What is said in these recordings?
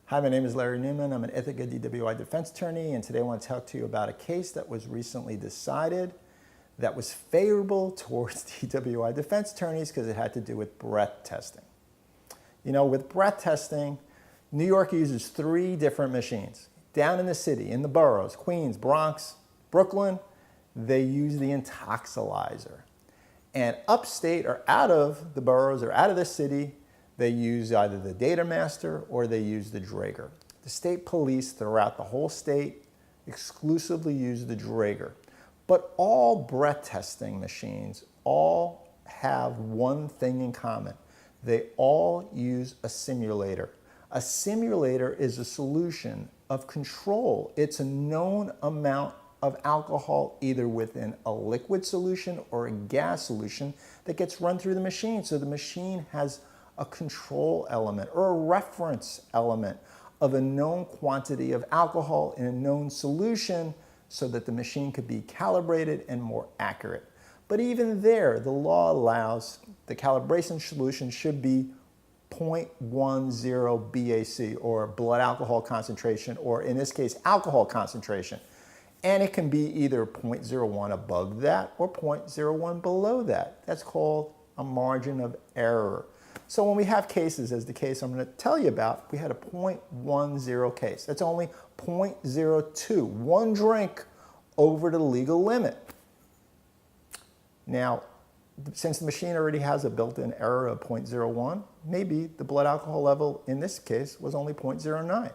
Hi, my name is Larry Newman. I'm an Ithaca DWI defense attorney, and today I want to talk to you about a case that was recently decided that was favorable towards DWI defense attorneys because it had to do with breath testing. You know, with breath testing, New York uses 3 different machines. Down in the city, in the boroughs, Queens, Bronx, Brooklyn, they use the intoxilizer. And upstate or out of the boroughs or out of the city, they use either the data master or they use the Drager. The state police throughout the whole state exclusively use the Drager. But all breath testing machines all have one thing in common. They all use a simulator. A simulator is a solution of control. It's a known amount of alcohol either within a liquid solution or a gas solution that gets run through the machine. So the machine has a control element or a reference element of a known quantity of alcohol in a known solution so that the machine could be calibrated and more accurate. But even there, the law allows the calibration solution should be 0.10 BAC or blood alcohol concentration, or in this case, alcohol concentration. And it can be either 0.01 above that or 0.01 below that. That's called a margin of error. So when we have cases, as the case I'm going to tell you about, we had a 0.10 case. That's only 0.02, one drink over the legal limit. Now, since the machine already has a built-in error of 0.01, maybe the blood alcohol level in this case was only 0.09,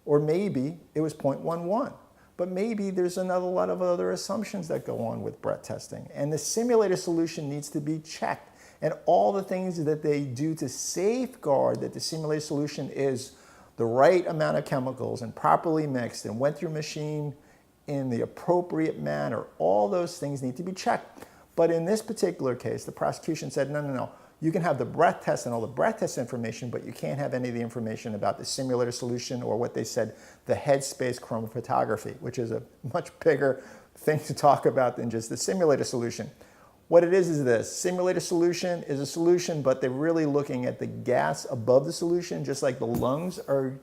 or maybe it was 0.11. But maybe there's another lot of other assumptions that go on with breath testing. And the simulator solution needs to be checked. And all the things that they do to safeguard that the simulator solution is the right amount of chemicals and properly mixed and went through machine in the appropriate manner, all those things need to be checked. But in this particular case, the prosecution said, no. You can have the breath test and all the breath test information, but you can't have any of the information about the simulator solution or what they said, the headspace chromatography, which is a much bigger thing to talk about than just the simulator solution. What it is this: simulator solution is a solution, but they're really looking at the gas above the solution, just like the lungs are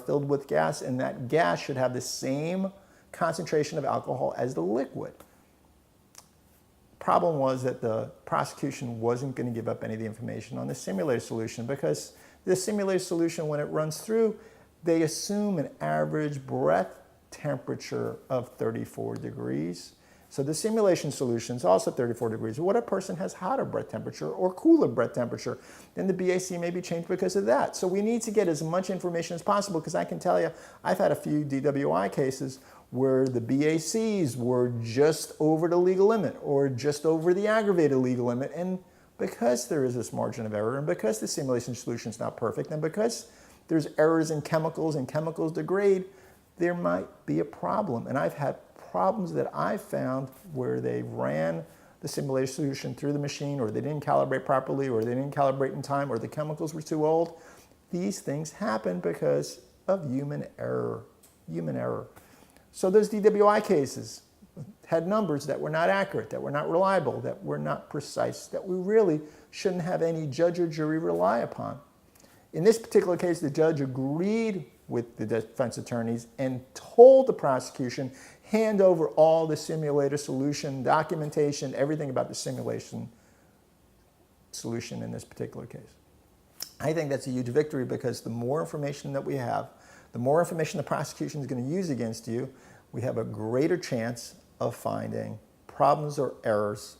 filled with gas, and that gas should have the same concentration of alcohol as the liquid. Problem was that the prosecution wasn't going to give up any of the information on the simulator solution because the simulator solution, when it runs through, they assume an average breath temperature of 34 degrees. So the simulation solution is also 34 degrees. What if a person has hotter breath temperature or cooler breath temperature? Then the BAC may be changed because of that. So we need to get as much information as possible because I can tell you, I've had a few DWI cases where the BACs were just over the legal limit or just over the aggravated legal limit. And because there is this margin of error and because the simulation solution is not perfect and because there's errors in chemicals and chemicals degrade, there might be a problem. And I've had problems that I've found where they ran the simulation solution through the machine or they didn't calibrate properly or they didn't calibrate in time or the chemicals were too old. These things happen because of human error. So those DWI cases had numbers that were not accurate, that were not reliable, that were not precise, that we really shouldn't have any judge or jury rely upon. In this particular case, the judge agreed with the defense attorneys and told the prosecution, hand over all the simulator solution, documentation, everything about the simulation solution in this particular case. I think that's a huge victory because the more information that we have, the more information the prosecution is going to use against you, we have a greater chance of finding problems or errors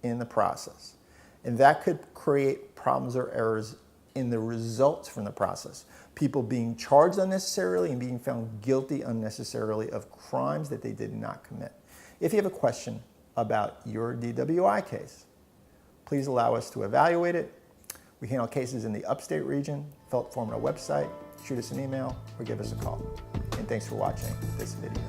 in the process. And that could create problems or errors in the results from the process. People being charged unnecessarily and being found guilty unnecessarily of crimes that they did not commit. If you have a question about your DWI case, please allow us to evaluate it. We handle cases in the upstate region. Fill out the form on our website, shoot us an email, or give us a call. And thanks for watching this video.